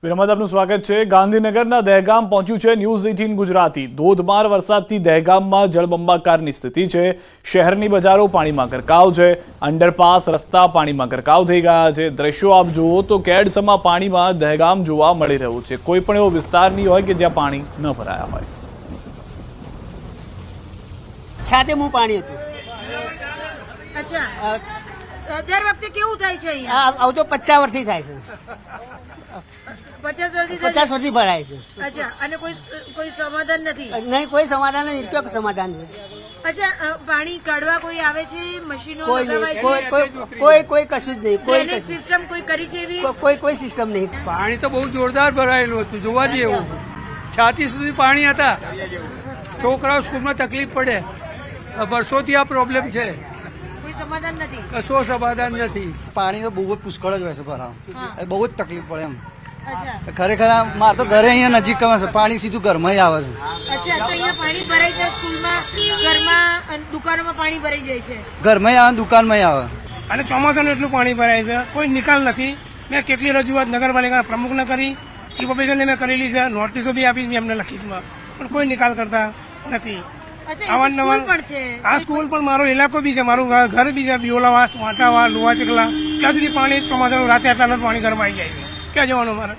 વિરામબાદ આપનું સ્વાગત છે। ગાંધીનગરના દહેગામ પહોંચ્યું છે ન્યૂઝ 18 ગુજરાતી। ધોધમાર વરસાદથી દહેગામમાં જળબંબાકારની સ્થિતિ છે। શહેરની બજારો પાણીમાં ગરકાવ છે। અંડરપાસ રસ્તા પાણીમાં ગરકાવ થઈ ગયા છે। દ્રશ્યો આપ જુઓ તો કેડસમાં પાણીમાં દહેગામ જોવા મળી રહ્યું છે। કોઈ પણ એવો વિસ્તાર નહીં હોય કે જ્યાં પાણી ન ભરાયા હોય। છાતેમાં પાણી હતું। અચ્છા, દર વખતે કેવું થાય છે અહીંયા? આવું તો 50 વર્ષથી થાય છે। 50 વર્ષથી 50 વર્ષથી ભરાય છે। અચ્છા, અને કોઈ સમાધાન નથી? નહીં, કોઈ સમાધાન નહીં। કયો સમાધાન છે? અચ્છા, પાણી કાઢવા કોઈ આવે છે? મશીનો કોઈ લગાવાય નહીં, છે? કોઈ કશું જ નહીં। કોઈ ડ્રેનેજ સિસ્ટમ કોઈ કરી છે એવી? કોઈ સિસ્ટમ નહીં। પાણી તો બહુ જોરદાર ભરાયેલું હતું, જોવા જેવું। છાતી સુધી પાણી હતા। છોકરાઓ સ્કૂલમાં તકલીફ પડે। વર્ષોથી આ પ્રોબ્લેમ છે। કોઈ સમાધાન નથી? કશો સમાધાન નથી। પાણી તો બહુ જ પુષ્કળ જ હોય છે ભરાવ, બહુ જ તકલીફ પડે એમ। અચ્છા ખરેખર મારે તો ઘરે અહીંયા નજીક છે, પાણી સીધું ઘરમાં આવે છે। અચ્છા, તો અહીંયા પાણી ભરાઈ જાય, સ્કૂલમાં, ઘરમાં, અને દુકાનોમાં પાણી ભરાઈ જાય છે? ઘરમાં આવે, દુકાનમાં આવે। અને ચોમાસાનું એટલું પાણી ભરાય છે, કોઈ નિકાલ નથી। મેં કેટલી રજૂઆત નગરપાલિકા પ્રમુખને કરી, ચીફ ઓફિસરને મેં કરેલી છે, નોટિસો બી આપી મેં એમને લખી છે, પણ કોઈ નિકાલ કરતા નથી। આ સ્કૂલ પણ મારો ઇલાકો બી છે, મારું ઘર બી છે, બિયોલાવાસ, વાંટાવા, લુવા ચકલા, ત્યાં સુધી પાણી ચોમાસાનું રાતે આટલા પાણી ઘરમાં આવી જાય છે। ક્યાં જવાનું મારે?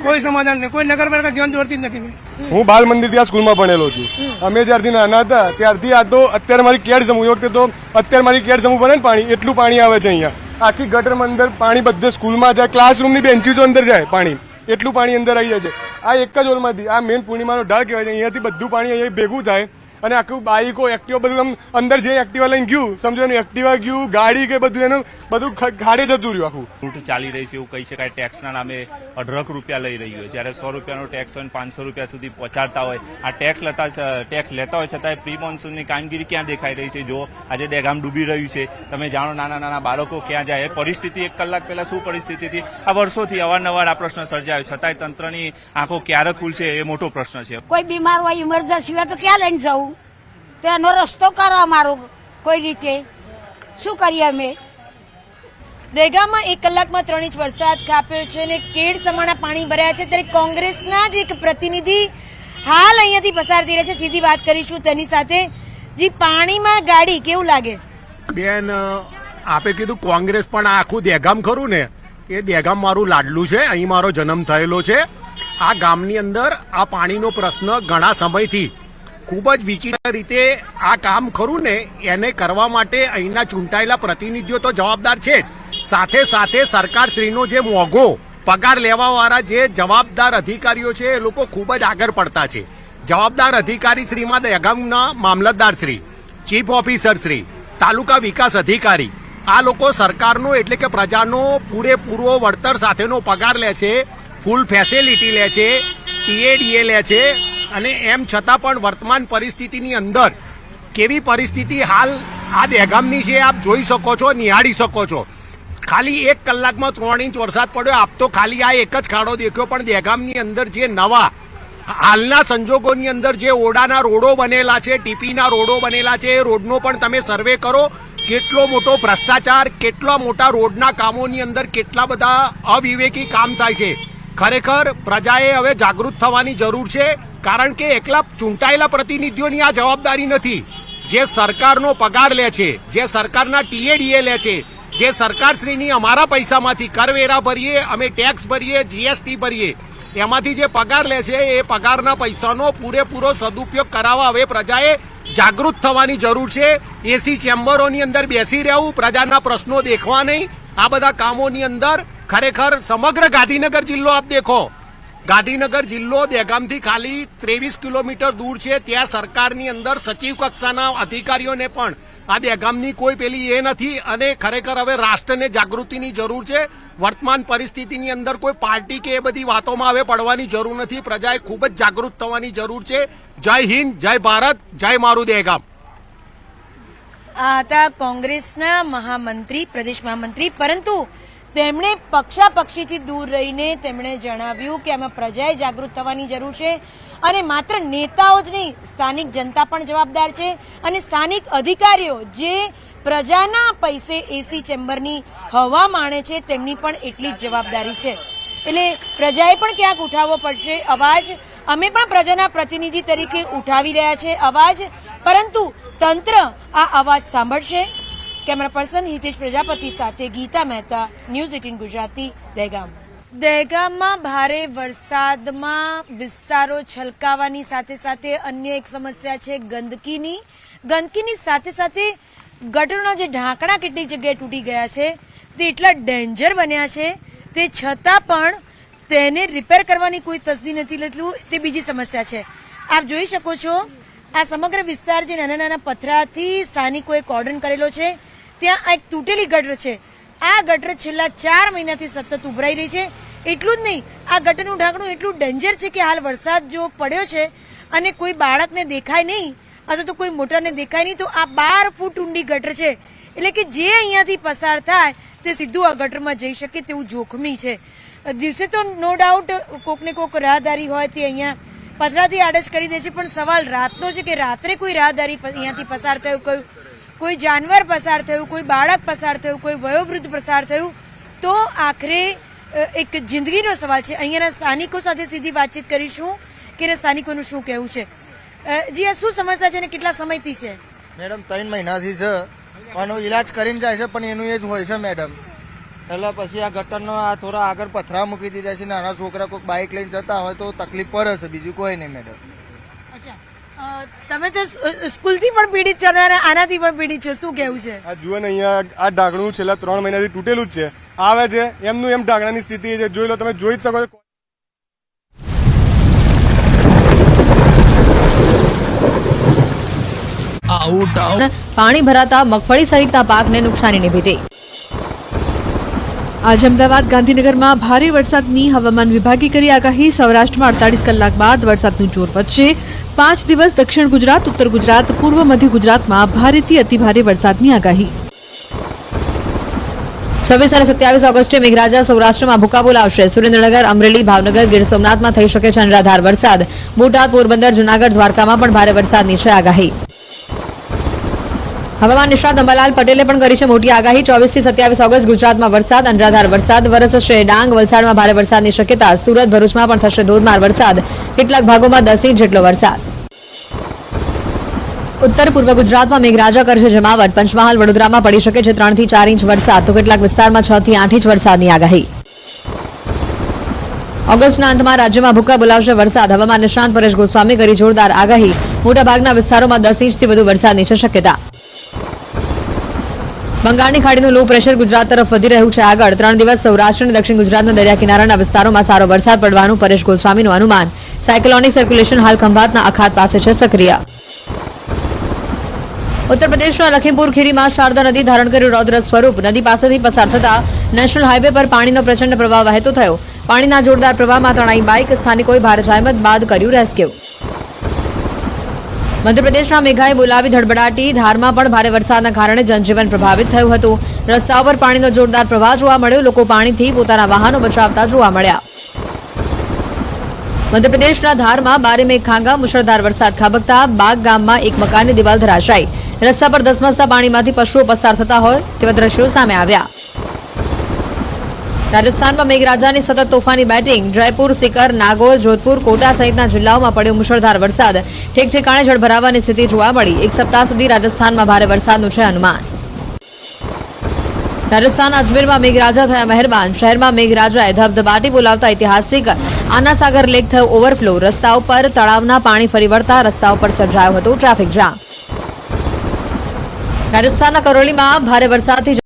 કોઈ સમાધાન નહીં, કોઈ નગરપાલિકા ધ્યાન દોરતી જ નથી। હું બાલ મંદિર ત્યાં સ્કૂલમાં ભણેલો છું। અમે જ્યારથી નાના હતા ત્યારથી આ તો અત્યારે મારી કેડ સમૂહ વખતે તો અત્યારે મારી કેડ સમૂહ બને ને પાણી એટલું પાણી આવે છે અહીંયા। આખી ગટરમાં અંદર પાણી બધે સ્કૂલમાં જાય, ક્લાસરૂમની બેન્ચીસો અંદર જાય પાણી, એટલું પાણી અંદર આવી જાય છે। આ એક જ હોલમાંથી, આ મેન પૂર્ણિમાનો ઢાળ કહેવાય છે, અહીંયાથી બધું પાણી અહીંયા ભેગું થાય અને આખું બાઈકો, એક્ટિવા બધું આમ અંદર જે એક્ટિવા લઈને ગયું, સમજો એનું એક્ટિવા ગયું, ગાડી કે બધું એનું બધું ખાડે જતું રહ્યું આખું। લૂંટ ચાલી રહી છે એવું કહી શકાય। ટેક્સના નામે 18 રૂપિયા લઈ રહ્યું હોય, જ્યારે 100 રૂપિયાનો ટેક્સ હોય 500 રૂપિયા સુધી પહોંચાડતા હોય। આ ટેક્સ લેતા હોય છતાંય પ્રી મોન્સૂનની કામગીરી ક્યાં દેખાઈ રહી છે? જો આજે દહેગામ ડૂબી રહ્યું છે, તમે જાણો નાના નાના બાળકો ક્યાં જાય। પરિસ્થિતિ 1 કલાક પહેલા શું પરિસ્થિતિ હતી? આ વર્ષોથી અવારનવાર આ પ્રશ્ન સર્જાયો, છતાંય તંત્રની આંખો ક્યારે ખુલશે એ મોટો પ્રશ્ન છે। કોઈ બીમાર હોય, ઇમરજન્સી હોય તો ક્યાં લઈને જવું? તો એનો રસ્તો કરો અમારો કોઈ રીતે, શું કરીએ અમે? દહેગામમાં 1 કલાકમાં 3 ઇંચ વરસાદ ખાબક્યો છે અને કેડ સમાણા પાણી ભરાયા છે। ત્યારે કોંગ્રેસના જ એક પ્રતિનિધિ હાલ અહીંયાથી પસાર થઈ રહ્યા છે, સીધી વાત કરીશું તેની સાથે। જી, પાણીમાં ગાડી કેવું લાગે? બેન, આપે કીધું કોંગ્રેસ, પણ આખું દહેગામ ખરું ને, એ દહેગામ મારું લાડલું છે, અહીં મારો જન્મ થયેલો છે। આ ગામની અંદર આ પાણીનો પ્રશ્ન ઘણા સમયથી ખૂબ જ વિચિત્ર રીતે આ કામ ખરું ને એને કરવા માટે અહીંના ચૂંટાયેલા પ્રતિનિધિઓ તો જવાબદાર છે જ, સાથે સાથે સરકારશ્રીનો જે મોંઘો પગાર લેવાવાળા જે જવાબદાર અધિકારીઓ છે એ લોકો ખૂબ જ આગળ પડતા છે। જવાબદાર અધિકારી શ્રીમાં દહેગામના મામલતદારશ્રી, ચીફ ઓફિસરશ્રી, તાલુકા વિકાસ અધિકારી, આ લોકો સરકારનો એટલે કે પ્રજાનો પૂરેપૂરો વળતર સાથેનો પગાર લે છે, ફૂલ ફેસિલિટી લે છે, ટીએડીએ લે છે। અને એમ છતાં પણ વર્તમાન પરિસ્થિતિની અંદર કેવી પરિસ્થિતિ હાલ આ દહેગામની છે આપ જોઈ શકો છો, નિહાળી શકો છો। ખાલી 1 કલાકમાં 3 ઇંચ વરસાદ પડ્યો। આપ તો ખાલી આ એક જ ખાડો દેખ્યો, પણ દહેગામની અંદર જે નવા હાલના સંજોગોની અંદર જે ઓડાના રોડો બનેલા છે, ટીપીના રોડો બનેલા છે, એ રોડનો પણ તમે સર્વે કરો। કેટલો મોટો ભ્રષ્ટાચાર, કેટલા મોટા રોડના કામોની અંદર કેટલા બધા અવિવેકી કામ થાય છે। ખરેખર પ્રજાએ હવે જાગૃત થવાની જરૂર છે, કારણ કે એકલા ચૂંટાયેલા પ્રતિનિધિઓની આ જવાબદારી નથી। જે સરકારનો પગાર લે છે, જે સરકારના ટીએડીએ લે છે, જે સરકારશ્રીની અમારા પૈસામાંથી કરવેરા ભરીએ, અમે ટેક્સ ભરીએ, જીએસટી ભરીએ, એમાંથી જે પગાર લે છે એ પગારના પૈસાનો પૂરેપૂરો સદુપયોગ કરાવવા હવે પ્રજાએ જાગૃત થવાની જરૂર છે। એસી ચેમ્બરોની અંદર બેસી રહેવું, પ્રજાના પ્રશ્નો દેખવા નહીં, આ બધા કામોની અંદર ખરેખર સમગ્ર ગાંધીનગર જિલ્લો આપ દેખો, ગાંધીનગર જિલ્લો દહેગામથી ખાલી 23 કિલોમીટર દૂર છે। ત્યાં સરકારની અંદર સચિવ કક્ષાના અધિકારીઓને પણ આ દહેગામની કોઈ પેલી એ નથી, અને ખરેખર હવે રાષ્ટ્રને જાગૃતિની જરૂર છે। વર્તમાન પરિસ્થિતિની અંદર કોઈ પાર્ટી કે એ બધી વાતોમાં હવે પડવાની જરૂર નથી, પ્રજાએ ખૂબ જ જાગૃત થવાની જરૂર છે। જય હિન્દ, જય ભારત, જય મારું દહેગામ। આ હતા કોંગ્રેસના મહામંત્રી, પ્રદેશ મહામંત્રી, પરંતુ તેમણે પક્ષાપક્ષીથી દૂર રહીને તેમણે જણાવ્યું કે આમાં પ્રજાએ જાગૃત થવાની જરૂર છે અને માત્ર નેતાઓ જ નહીં, સ્થાનિક જનતા પણ જવાબદાર છે અને સ્થાનિક અધિકારીઓ જે પ્રજાના પૈસે એસી ચેમ્બરની હવા માણે છે તેમની પણ એટલી જ જવાબદારી છે। એટલે પ્રજાએ પણ ક્યાંક ઉઠાવવો પડશે અવાજ. અમે પણ પ્રજાના પ્રતિનિધિ તરીકે ઉઠાવી રહ્યા છે અવાજ, પરંતુ તંત્ર આ અવાજ સાંભળશે. કેમેરા પર્સન હિતેશ પ્રજાપતિ સાથે ગીતા મહેતા, ન્યૂઝ 18 ગુજરાતી, દહેગામ. દહેગામમાં ભારે વરસાદમાં વિસ્તારો છલકાવાની સાથે સાથે અન્ય એક સમસ્યા છે ગંદકીની. ગંદકીની સાથે સાથે ગટરના જે ઢાંકણા કેટલીક જગ્યાએ તૂટી ગયા છે તે એટલા ડેન્જર બન્યા છે, તે છતાં પણ તેને રિપેર કરવાની કોઈ તસદી નથી લેતું, તે બીજી સમસ્યા છે. આપ જોઈ શકો છો આ સમગ્ર વિસ્તાર જે નાના નાના પથરાથી સ્થાનિકોએ કોર્ડન કરેલો છે, ત્યાં આ એક તૂટેલી ગટર છે. આ ગટર છેલ્લા 4 મહિનાથી સતત ઉભરાઈ રહી છે. એટલું જ નહીં, આ ગટરનું ઢાંકણું એટલું ડેન્જર છે કે હાલ વરસાદ જો પડ્યો છે અને કોઈ બાળકને દેખાય નહીં અથવા તો કોઈ મોટાને દેખાય નહીં તો આ 12 ફૂટ ઊંડી ગટર છે. એટલે કે જે અહીંયાથી પસાર થાય તે સીધું આ ગટરમાં જઈ શકે તેવું જોખમી છે. દિવસે તો નો ડાઉટ કોકને કોક રાહદારી હોય તે અહીંયા પથરાથી આડસ કરી દે છે, પણ સવાલ રાતનો છે કે રાત્રે કોઈ રાહદારી અહીંયાથી પસાર થયું, કોઈ જાનવર પસાર થયું, કોઈ બાળક પસાર થયું, કોઈ વયોવૃદ્ધ પસાર થયું, તો આખરે એક જિંદગીનો સવાલ છે. અહીંયાના સ્થાનિકો સાથે સીધી વાતચીત કરીશું કે સ્થાનિકોનું શું કહેવું છે. જી, આ શું સમસ્યા છે અને કેટલા સમયથી છે? મેડમ 3 મહિનાથી છે, આનો ઈલાજ કરીને જાય છે, પણ એનું એ જ હોય છે મેડમ. એટલે પછી આ ગટરનો આ થોડા આગળ પથરા મૂકી દીધા છે. નાના છોકરા કોઈક બાઇક લઈને જતા હોય તો તકલીફ પડે છે, બીજું કોઈ નહીં મેડમ. તમે તો સ્કૂલથી પણ પીડિત છો અને આનાથી પણ પીડિત છો, શું કહેવું છે? આ જુઓ ને, અહીંયા આ ઢાંકણું છેલ્લા 3 મહિનાથી તૂટેલું જ છે. આવે છે એમનું એમ ઢાંકણાની સ્થિતિ છે, જોઈ લો, તમે જોઈ જ શકો છો. પાણી ભરાતા મગફળી સહિતના પાકને નુકસાનીની ભીતિ. આજે અમદાવાદ ગાંધીનગરમાં ભારે વરસાદની હવામાન વિભાગે કરી આગાહી. સૌરાષ્ટ્રમાં 48 કલાક બાદ વરસાદનું જોર વધશે. 5 દિવસ દક્ષિણ ગુજરાત, ઉત્તર ગુજરાત, પૂર્વ મધ્ય ગુજરાતમાં ભારેથી અતિભારે વરસાદની આગાહી. 26 અને 27 ઓગસ્ટે મેઘરાજા સૌરાષ્ટ્રમાં ભૂકા બોલાવશે. સુરેન્દ્રનગર, અમરેલી, ભાવનગર, ગીર સોમનાથમાં થઈ શકે છે અનરાધાર વરસાદ. બોટાદ, પોરબંદર, જૂનાગઢ, દ્વારકામાં પણ ભારે વરસાદની છે આગાહી. હવામાન નિષ્ણાત અંબાલાલ પટેલે પણ કરી છે મોટી આગાહી. 24 થી 27 ઓગસ્ટ ગુજરાતમાં વરસાદ, અનરાધાર વરસાદ વરસશે. ડાંગ, વલસાડમાં ભારે વરસાદની શક્યતા. સુરત, ભરૂચમાં પણ થશે ધોધમાર વરસાદ. કેટલાક ભાગોમાં 10 ઇંચ જેટલો વરસાદ. ઉત્તર પૂર્વ ગુજરાતમાં મેઘરાજા કરશે જમાવટ. પંચમહાલ, વડોદરામાં પડી શકે છે 3 થી 4 ઇંચ વરસાદ, તો કેટલાક વિસ્તારમાં 6 થી 8 ઇંચ વરસાદની આગાહી. ઓગસ્ટના અંતમાં રાજ્યમાં ભૂકા બોલાવશે વરસાદ. હવામાન નિષ્ણાંત પરેશ ગોસ્વામી કરી જોરદાર આગાહી. મોટાભાગના વિસ્તારોમાં 10 ઇંચથી વધુ વરસાદની છે શક્યતા. બંગાળની ખાડીનું લો પ્રેશર ગુજરાત તરફ વધી રહ્યું છે આગળ. 3 દિવસ સૌરાષ્ટ્ર અને દક્ષિણ ગુજરાતના દરિયા કિનારાના વિસ્તારોમાં સારો વરસાદ પડવાનું પરેશ ગોસ્વામીનું અનુમાન. સાયક્લોનિક સર્ક્યુલેશન હાલ ખંભાતના અખાત પાસે છે સક્રિય. ઉત્તર પ્રદેશના લખીમપુર ખીરીમાં શારદા નદી ધારણ કર્યું રૌદ્ર સ્વરૂપ. નદી પાસેથી પસાર થતા નેશનલ હાઈવે પર પાણીનો પ્રચંડ પ્રવાહ વહેતો થયો. પાણીના જોરદાર પ્રવાહમાં તણાઈ બાઇક. સ્થાનિકોએ ભારે જહેમત બાદ કર્યું રેસ્ક્યુ. મધ્યપ્રદેશના મેઘાએ બોલાવી ધડબડાટી. ધારમાં પણ ભારે વરસાદના કારણે જનજીવન પ્રભાવિત થયું હતું. રસ્તાઓ પર પાણીનો જોરદાર પ્રવાહ જોવા મળ્યો. લોકો પાણીથી પોતાના વાહનો બચાવતા જોવા મળ્યા. મધ્યપ્રદેશના ધારમાં બારે મેઘ ખાંગા. મુશળધાર વરસાદ ખાબકતા બાગ ગામમાં એક મકાનની દિવાલ ધરાશાયી. રસ્તા પર ધસમસતા પાણીમાંથી પશુઓ પસાર થતા હોય તેવા દ્રશ્યો સામે આવ્યા. રાજસ્થાનમાં મેઘરાજાની સતત તોફાની બેટિંગ. જયપુર, સિકર, નાગોર, જોધપુર, કોટા સહિતના જિલ્લાઓમાં પડ્યો મુશળધાર વરસાદ. ઠેક ઠેકાણે જળભરાવાની સ્થિતિ જોવા મળી. એક સપ્તાહ સુધી રાજસ્થાનમાં ભારે વરસાદનું છે અનુમાન. રાજસ્થાન અજમેરમાં મેઘરાજા થયા મહેરબાન. શહેરમાં મેઘરાજાએ ધબધબાટી બોલાવતા ઐતિહાસિક આનાસાગર લેક થયો ઓવરફ્લો. રસ્તાઓ પર તળાવના પાણી ફરી વળતા રસ્તાઓ પર સર્જાયો હતો ટ્રાફિક જામ. રાજસ્થાનના કરોલીમાં ભારે વરસાદથી